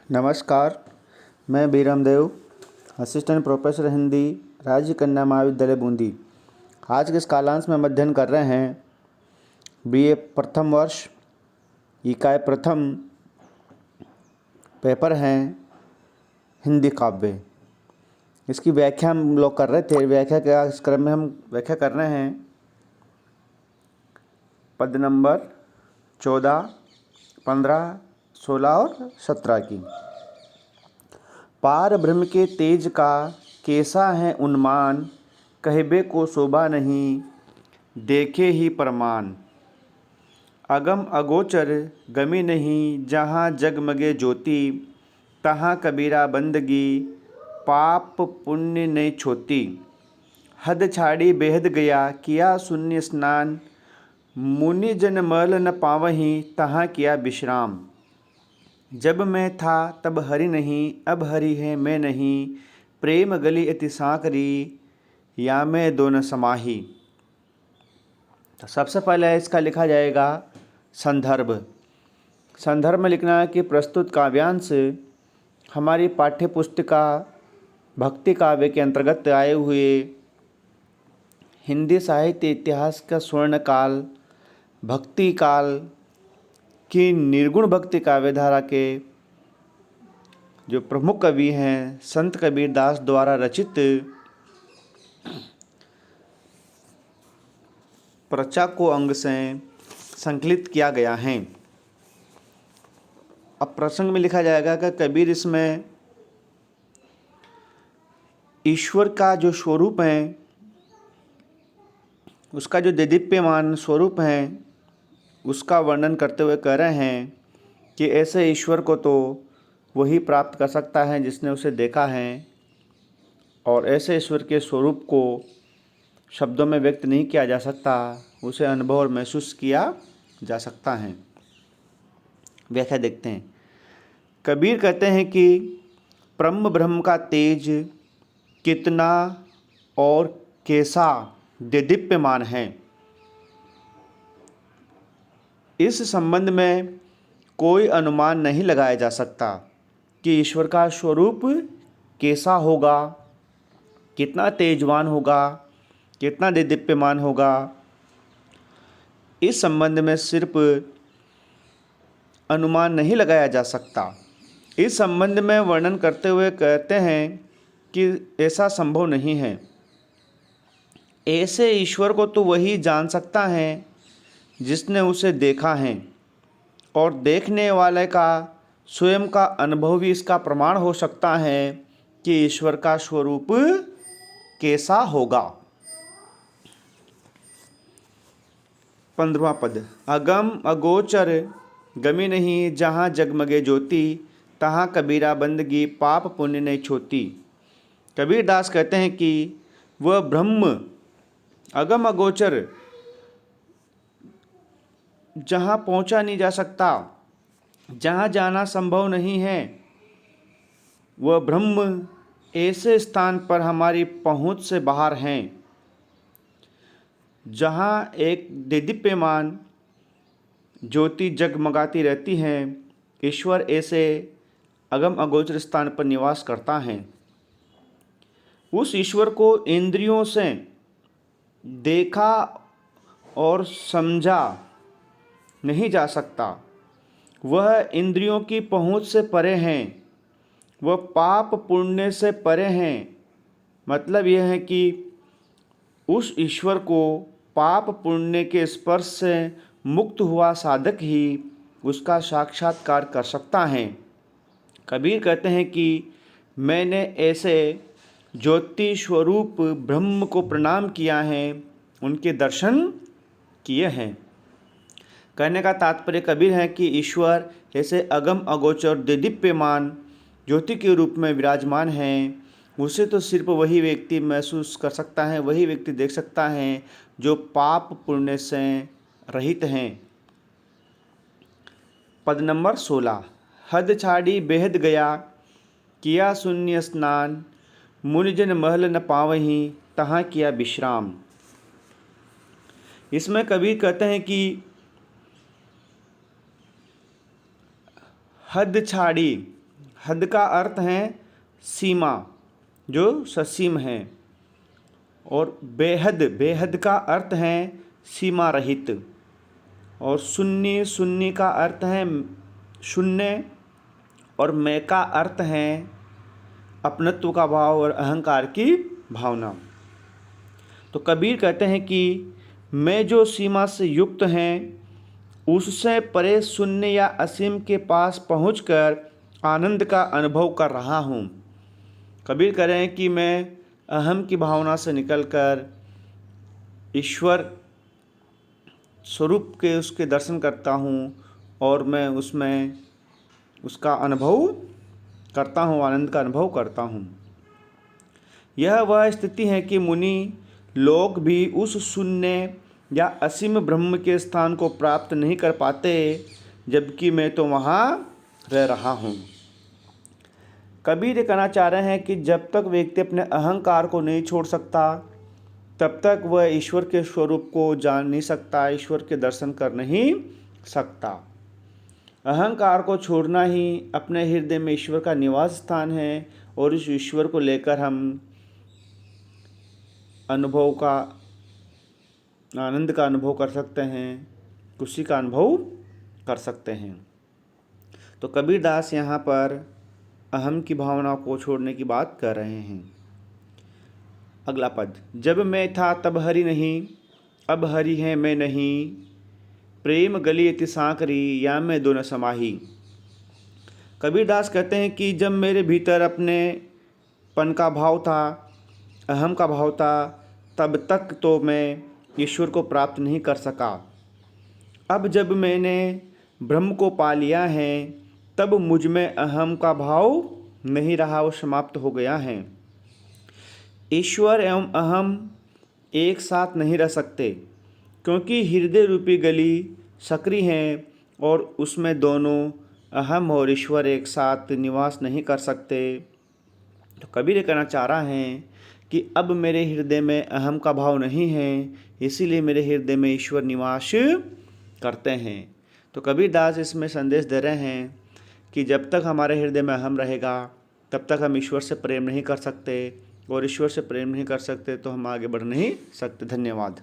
नमस्कार, मैं बीरम देव, assistant professor Hindi, राज्य कन्या महाविद्यालय बूंदी। आज के इस कालांश में हम अध्ययन कर रहे हैं बीए प्रथम वर्ष, इकाई प्रथम, पेपर हैं हिंदी काव्य। इसकी व्याख्या हम लोग कर रहे थे। व्याख्या के इस क्रम में हम व्याख्या कर रहे हैं पद नंबर 14, 15, 16 और 17 की। पार ब्रह्म के तेज का कैसा है उन्मान, कहबे को शोभा नहीं देखे ही प्रमाण। अगम अगोचर गमी नहीं, जहाँ जगमगे ज्योति, तहाँ कबीरा बंदगी पाप पुण्य नहीं छोती। हद छाड़ी बेहद गया, किया शून्य स्नान, मुनि जन मल न पावहीं, तहाँ किया विश्राम। जब मैं था तब हरि नहीं, अब हरि है मैं नहीं, प्रेम गली अति सांकरी, या मैं दोनों समाही। तो सबसे पहले इसका लिखा जाएगा संदर्भ। संदर्भ में लिखना है कि प्रस्तुत काव्यांश हमारी पाठ्य पुस्तिका भक्ति काव्य के अंतर्गत आए हुए हिंदी साहित्य इतिहास का स्वर्ण काल, भक्ति काल की निर्गुण भक्ति काव्यधारा के जो प्रमुख कवि हैं संत कबीरदास द्वारा रचित प्रचा को अंग से संकलित किया गया है। अब प्रसंग में लिखा जाएगा कि कबीर इसमें ईश्वर का जो स्वरूप है, उसका जो देदीप्यमान स्वरूप है, उसका वर्णन करते हुए कह रहे हैं कि ऐसे ईश्वर को तो वही प्राप्त कर सकता है जिसने उसे देखा है, और ऐसे ईश्वर के स्वरूप को शब्दों में व्यक्त नहीं किया जा सकता, उसे अनुभव और महसूस किया जा सकता है। व्याख्या देखते हैं। कबीर कहते हैं कि परम ब्रह्म का तेज कितना और कैसा देदीप्यमान है। इस संबंध में कोई अनुमान नहीं लगाया जा सकता कि ईश्वर का स्वरूप कैसा होगा, कितना तेजवान होगा, कितना देदीप्यमान होगा। इस संबंध में सिर्फ अनुमान नहीं लगाया जा सकता। इस संबंध में वर्णन करते हुए कहते हैं कि ऐसा संभव नहीं है। ऐसे ईश्वर को तो वही जान सकता है जिसने उसे देखा है, और देखने वाले का स्वयं का अनुभव भी इसका प्रमाण हो सकता है कि ईश्वर का स्वरूप कैसा होगा। 15वां पद। अगम अगोचर गमी नहीं, जहाँ जगमगे ज्योति, तहाँ कबीरा बंदगी पाप पुण्य नहीं छोती। कबीरदास कहते हैं कि वह ब्रह्म अगम अगोचर, जहाँ पहुँचा नहीं जा सकता, जहाँ जाना संभव नहीं है, वह ब्रह्म ऐसे स्थान पर हमारी पहुँच से बाहर हैं, जहाँ एक देदीप्यमान ज्योति जगमगाती रहती है। ईश्वर ऐसे अगम अगोचर स्थान पर निवास करता है। उस ईश्वर को इंद्रियों से देखा और समझा नहीं जा सकता। वह इंद्रियों की पहुँच से परे हैं, वह पाप पुण्य से परे हैं। मतलब यह है कि उस ईश्वर को पाप पुण्य के स्पर्श से मुक्त हुआ साधक ही उसका साक्षात्कार कर सकता है। कबीर कहते हैं कि मैंने ऐसे ज्योति स्वरूप ब्रह्म को प्रणाम किया है, उनके दर्शन किए हैं। कहने का तात्पर्य कबीर है कि ईश्वर ऐसे अगम अगोचर देदीप्यमान ज्योति के रूप में विराजमान है। उसे तो सिर्फ वही व्यक्ति महसूस कर सकता है, वही व्यक्ति देख सकता है जो पाप पुण्य से रहित हैं। पद नंबर 16। हद छाड़ी बेहद गया, किया शून्य स्नान, मुनिजन महल न पावहीं, तहाँ किया विश्राम। इसमें कबीर कहते हैं कि हद छाड़ी, हद का अर्थ है सीमा, जो ससीम है। और बेहद, बेहद का अर्थ है सीमा रहित। और सुन्नी, सुन्नी का अर्थ है शून्य। और मैं का अर्थ है अपनत्व का भाव और अहंकार की भावना। तो कबीर कहते हैं कि मैं जो सीमा से युक्त हैं उससे परे शून्य या असीम के पास पहुंचकर आनंद का अनुभव कर रहा हूँ। कबीर कह रहे हैं कि मैं अहम की भावना से निकलकर ईश्वर स्वरूप के उसके दर्शन करता हूँ और मैं उसमें उसका अनुभव करता हूँ, आनंद का अनुभव करता हूँ। यह वह स्थिति है कि मुनि लोग भी उस शून्य या असीम ब्रह्म के स्थान को प्राप्त नहीं कर पाते, जबकि मैं तो वहाँ रह रहा हूँ। कबीर ये कहना चाह रहे हैं कि जब तक व्यक्ति अपने अहंकार को नहीं छोड़ सकता तब तक वह ईश्वर के स्वरूप को जान नहीं सकता, ईश्वर के दर्शन कर नहीं सकता। अहंकार को छोड़ना ही अपने हृदय में ईश्वर का निवास स्थान है और इस ईश्वर को लेकर हम अनुभव का, आनंद का अनुभव कर सकते हैं, खुशी का अनुभव कर सकते हैं। तो कबीरदास यहाँ पर अहम की भावना को छोड़ने की बात कर रहे हैं। अगला पद, जब मैं था तब हरि नहीं, अब हरि है मैं नहीं, प्रेम गली अति सांकरी या मैं दो न समाही। कबीरदास कहते हैं कि जब मेरे भीतर अपने पन का भाव था, अहम का भाव था, तब तक तो मैं ईश्वर को प्राप्त नहीं कर सका। अब जब मैंने ब्रह्म को पा लिया है तब मुझ में अहम का भाव नहीं रहा, वो समाप्त हो गया है। ईश्वर एवं अहम एक साथ नहीं रह सकते क्योंकि हृदय रूपी गली सक्रिय है और उसमें दोनों अहम और ईश्वर एक साथ निवास नहीं कर सकते। तो कबीर कहना चाह रहा है कि अब मेरे हृदय में अहम का भाव नहीं है, इसीलिए मेरे हृदय में ईश्वर निवास करते हैं। तो कबीरदास इसमें संदेश दे रहे हैं कि जब तक हमारे हृदय में अहम रहेगा तब तक हम ईश्वर से प्रेम नहीं कर सकते, और ईश्वर से प्रेम नहीं कर सकते तो हम आगे बढ़ नहीं सकते। धन्यवाद।